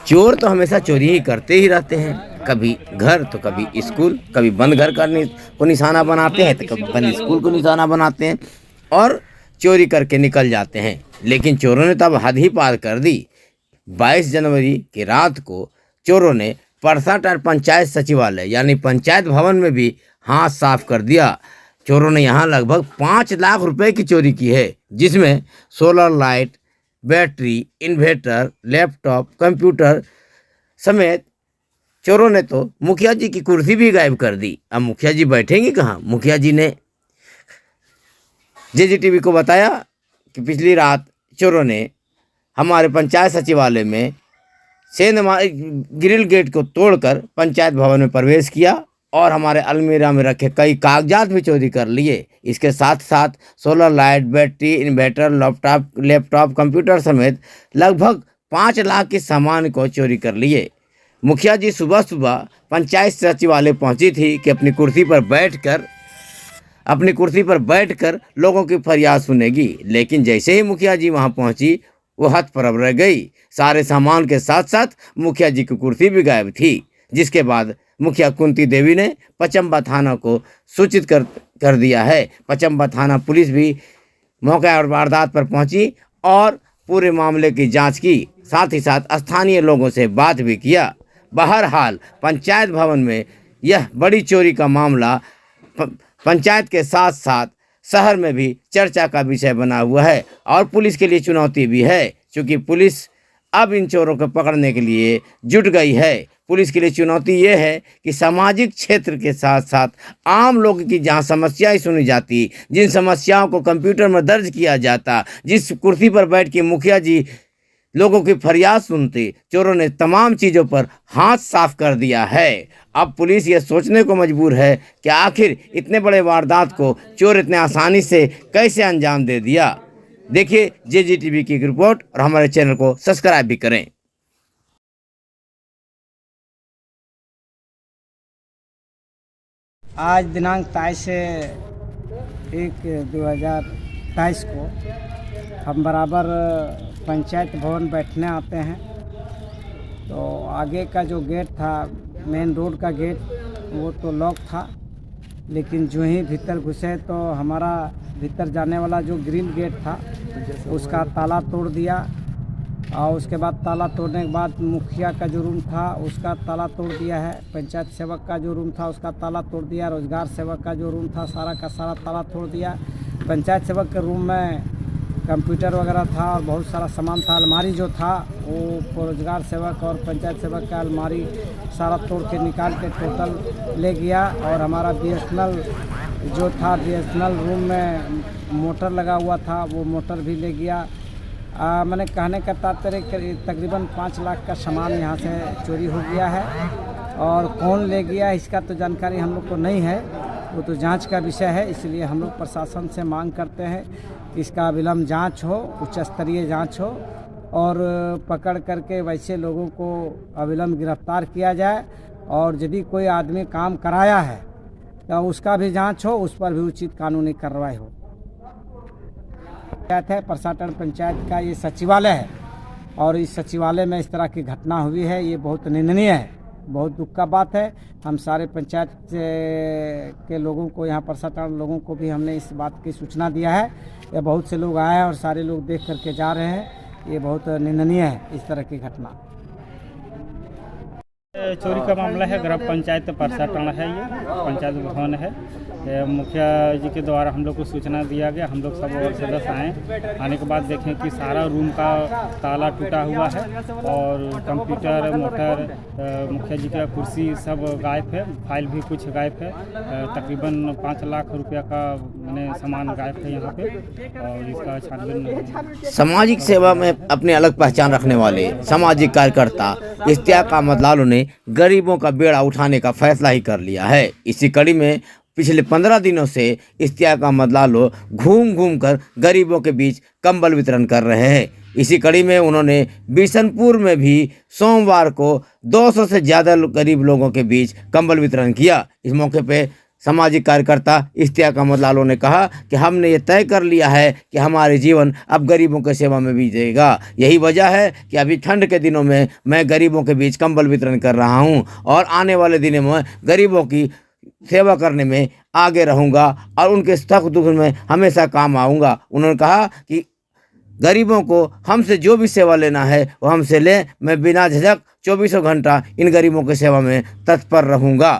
चोर तो हमेशा चोरी ही करते ही रहते हैं, कभी घर तो कभी स्कूल, कभी बंद घर को निशाना बनाते हैं तो कभी बंद स्कूल को निशाना बनाते हैं और चोरी करके निकल जाते हैं। लेकिन चोरों ने तब हद ही पार कर दी। 22 जनवरी की रात को चोरों ने परसाटार पंचायत सचिवालय यानी पंचायत भवन में भी हाथ साफ कर दिया। चोरों ने यहाँ लगभग 5 लाख रुपए की चोरी की है, जिसमें solar light, battery, inverter, laptop, computer समेत चोरों ने तो मुखिया जी की कुर्सी भी गायब कर दी। अब मुखिया जी बैठेंगे कहाँ? मुखिया जी ने जेजीटीवी को बताया कि पिछली रात चोरों ने हमारे पंचायत सचिवालय में ग्रिल गेट को तोड़कर पंचायत भवन में प्रवेश किया और हमारे अलमीरा में रखे कई कागजात भी चोरी कर लिए। इसके साथ साथ solar light, battery, inverter, laptop, computer समेत लगभग 5 लाख के सामान को चोरी कर लिए। मुखिया जी सुबह सुबह पंचायत सचिवालय पहुंची थी कि अपनी कुर्सी पर बैठकर लोगों की फरियाद सुनेगी, लेकिन जैसे ही मुखिया जी वहां पहुंची वो हतप्रभ रह गई। सारे सामान के साथ साथ मुखिया जी की कुर्सी भी गायब थी, जिसके बाद मुखिया कुंती देवी ने पचम्बा थाना को सूचित कर दिया है। पचम्बा थाना पुलिस भी मौके और वारदात पर पहुंची और पूरे मामले की जांच की, साथ ही साथ स्थानीय लोगों से बात भी किया। बहरहाल पंचायत भवन में यह बड़ी चोरी का मामला पंचायत के साथ साथ शहर में भी चर्चा का विषय बना हुआ है और पुलिस के लिए चुनौती भी है, क्योंकि पुलिस अब इन चोरों को पकड़ने के लिए जुट गई है। पुलिस के लिए चुनौती ये है कि सामाजिक क्षेत्र के साथ साथ आम लोगों की जहां समस्याएं सुनी जाती, जिन समस्याओं को कंप्यूटर में दर्ज किया जाता, जिस कुर्सी पर बैठ के मुखिया जी लोगों की फरियाद सुनते, चोरों ने तमाम चीज़ों पर हाथ साफ कर दिया है। अब पुलिस ये सोचने को मजबूर है कि आखिर इतने बड़े वारदात को चोर इतने आसानी से कैसे अंजाम दे दिया। देखिए जेजीटीवी की रिपोर्ट और हमारे चैनल को सब्सक्राइब भी करें। आज दिनांक 23/1/2023 को हम बराबर पंचायत भवन बैठने आते हैं, तो आगे का जो गेट था, मेन रोड का गेट, वो तो लॉक था, लेकिन जो ही भीतर घुसे तो हमारा भीतर जाने वाला जो ग्रिल गेट था उसका ताला तोड़ दिया और उसके बाद ताला तोड़ने के बाद मुखिया का जो रूम था उसका ताला तोड़ दिया है, पंचायत सेवक का जो रूम था उसका ताला तोड़ दिया, रोजगार सेवक का जो रूम था सारा का सारा ताला तोड़ दिया। पंचायत सेवक के रूम में कंप्यूटर वगैरह था और बहुत सारा सामान था। अलमारी जो था वो रोजगार सेवक और पंचायत सेवक का अलमारी सारा तोड़ के निकाल के टोटल ले गया और हमारा बीएसएनएल जो था, बीएसएनएल रूम में मोटर लगा हुआ था वो मोटर भी ले गया। मैंने कहने का तात्पर्य तकरीबन 5 लाख का सामान यहाँ से चोरी हो गया है और कौन ले गया इसका तो जानकारी हम लोग को नहीं है, वो तो जांच का विषय है। इसलिए हम लोग प्रशासन से मांग करते हैं कि इसका विलम्ब जांच हो, उच्च स्तरीय जांच हो और पकड़ करके वैसे लोगों को अविलंब गिरफ्तार किया जाए और यदि कोई आदमी काम कराया है तो उसका भी जांच हो, उस पर भी उचित कानूनी कार्रवाई हो। पंचायत है, परसाटार पंचायत का ये सचिवालय है और इस सचिवालय में इस तरह की घटना हुई है, ये बहुत निंदनीय है, बहुत दुख का बात है। हम सारे पंचायत के लोगों को, यहाँ परसाटार लोगों को भी हमने इस बात की सूचना दिया है। ये बहुत से लोग आए हैं और सारे लोग देख करके जा रहे हैं, ये बहुत निंदनीय है इस तरह की घटना। चोरी का मामला है, ग्राम पंचायत परसाटार है, ये पंचायत भवन है। मुखिया जी के द्वारा हम लोग को सूचना दिया गया, हम लोग सब और सदस्य आए। आने के बाद देखें कि सारा रूम का ताला टूटा हुआ है और कंप्यूटर, मोटर, मुखिया जी का कुर्सी सब गायब है, फाइल भी कुछ गायब है। तकरीबन 5 लाख रुपया का मैंने सामान गायब है यहाँ पे और इसका छानबीन। सामाजिक सेवा में अपनी अलग पहचान रखने वाले सामाजिक कार्यकर्ता इश्तियाक अहमद लालू ने गरीबों का बेड़ा उठाने का फैसला ही कर लिया है। इसी कड़ी में पिछले 15 दिनों से इश्तियाक अहमद लालू घूम घूम कर गरीबों के बीच कंबल वितरण कर रहे हैं। इसी कड़ी में उन्होंने बिशनपुर में भी सोमवार को 200 से ज़्यादा गरीब लोगों के बीच कंबल वितरण किया। इस मौके पे सामाजिक कार्यकर्ता इश्तियाक अहमद लालो ने कहा कि हमने ये तय कर लिया है कि हमारे जीवन अब गरीबों की सेवा में बीतेगा। यही वजह है कि अभी ठंड के दिनों में मैं गरीबों के बीच कंबल वितरण कर रहा हूं और आने वाले दिनों में गरीबों की सेवा करने में आगे रहूंगा और उनके सुख दुख में हमेशा काम आऊँगा। उन्होंने कहा कि गरीबों को हमसे जो भी सेवा लेना है वो हमसे लें, मैं बिना झिझक 24 घंटा इन गरीबों की सेवा में तत्पर रहूंगा।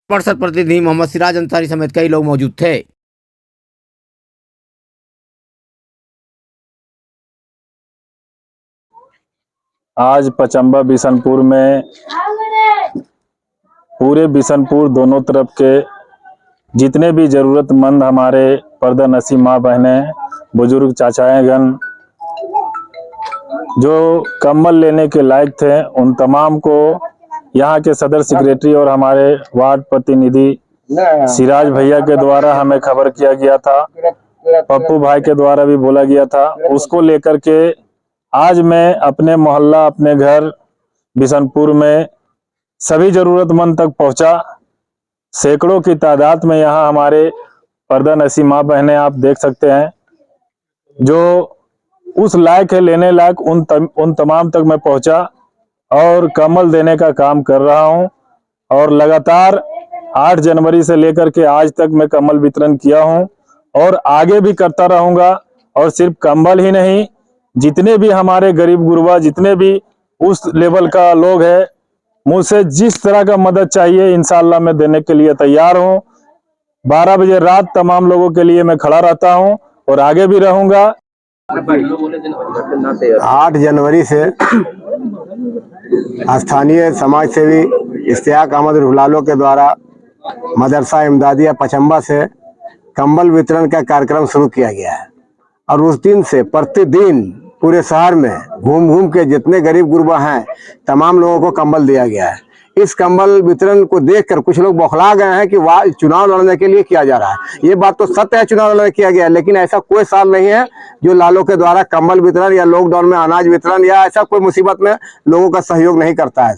परिषद प्रतिनिधि मोहम्मद सिराज अंसारी समेत कई लोग मौजूद थे। आज पचम्बा बिशनपुर में पूरे बिशनपुर दोनों तरफ के जितने भी ज़रूरतमंद हमारे पर्दा नसीब माँ बहनें, बुजुर्ग चाचाएगण जो कंबल लेने के लायक थे, उन तमाम को यहाँ के सदर सेक्रेटरी और हमारे वार्ड प्रतिनिधि सिराज भैया के द्वारा हमें खबर किया गया था, पप्पू भाई के द्वारा भी बोला गया था। उसको लेकर के आज मैं अपने मोहल्ला, अपने घर बिशनपुर में सभी ज़रूरतमंद तक पहुँचा। सैकड़ों की तादाद में यहाँ हमारे पर्दा नसीब माँ बहनें आप देख सकते हैं, जो उस लायक है, लेने लायक, उन तमाम तक मैं पहुँचा और कंबल देने का काम कर रहा हूं। और लगातार 8 जनवरी से लेकर के आज तक मैं कंबल वितरण किया हूं और आगे भी करता रहूंगा। और सिर्फ कंबल ही नहीं, जितने भी हमारे गरीब गुरबा, जितने भी उस लेवल का लोग है, मुझसे जिस तरह का मदद चाहिए इंशाअल्लाह मैं देने के लिए तैयार हूं। 12 बजे रात तमाम लोगों के लिए मैं खड़ा रहता हूं और आगे भी रहूंगा। 8 जनवरी से स्थानीय समाज सेवी इश्तियाक अहमद लालो के द्वारा मदरसा इमदादिया पचम्बा से कंबल वितरण का कार्यक्रम शुरू किया गया है और उस दिन से प्रतिदिन पूरे शहर में घूम घूम के जितने गरीब गुरबा हैं तमाम लोगों को कंबल दिया गया है। इस कंबल वितरण को देखकर कुछ लोग बौखला गए हैं कि वाह, चुनाव लड़ने के लिए किया जा रहा है। ये बात तो सत्य है, चुनाव लड़ने किया गया है, लेकिन ऐसा कोई साल नहीं है जो लालो के द्वारा कंबल वितरण या लॉकडाउन में अनाज वितरण या ऐसा कोई मुसीबत में लोगों का सहयोग नहीं करता है।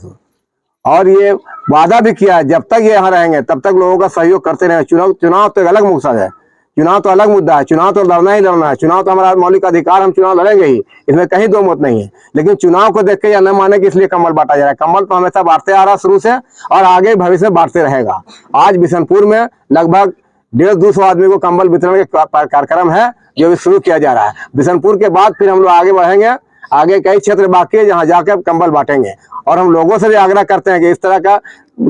और ये वादा भी किया है, जब तक ये यहाँ रहेंगे तब तक लोगों का सहयोग करते रहे। चुनाव तो एक अलग मकसद है, चुनाव तो अलग मुद्दा है, चुनाव तो लड़ना ही लड़ना है, चुनाव तो हमारा मौलिक अधिकार, हम चुनाव लड़ेंगे ही, इसमें कहीं दो मत नहीं है। लेकिन चुनाव को देख के या न माने कि इसलिए कंबल बांटा जा रहा है। कंबल तो हमेशा बांटते आ रहा शुरू से और आगे भविष्य में बांटते रहेगा। आज बिशनपुर में लगभग 150-200 आदमी को कंबल वितरण का कार्यक्रम है जो भी शुरू किया जा रहा है। बिशनपुर के बाद फिर हम लोग आगे बढ़ेंगे, आगे कई क्षेत्र बाकी है जहाँ जाकर कंबल बांटेंगे। और हम लोगों से भी आग्रह करते हैं कि इस तरह का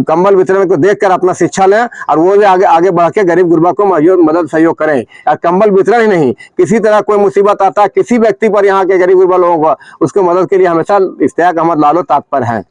कंबल वितरण को देखकर अपना शिक्षा लें और वो भी आगे बढ़ के गरीब गुरबा को मदद सहयोग करें। और कंबल वितरण ही नहीं, किसी तरह कोई मुसीबत आता है किसी व्यक्ति पर, यहाँ के गरीब गुरबा लोगों को, उसको मदद के लिए हमेशा इश्तियाक अहमद लालो तत्पर हैं।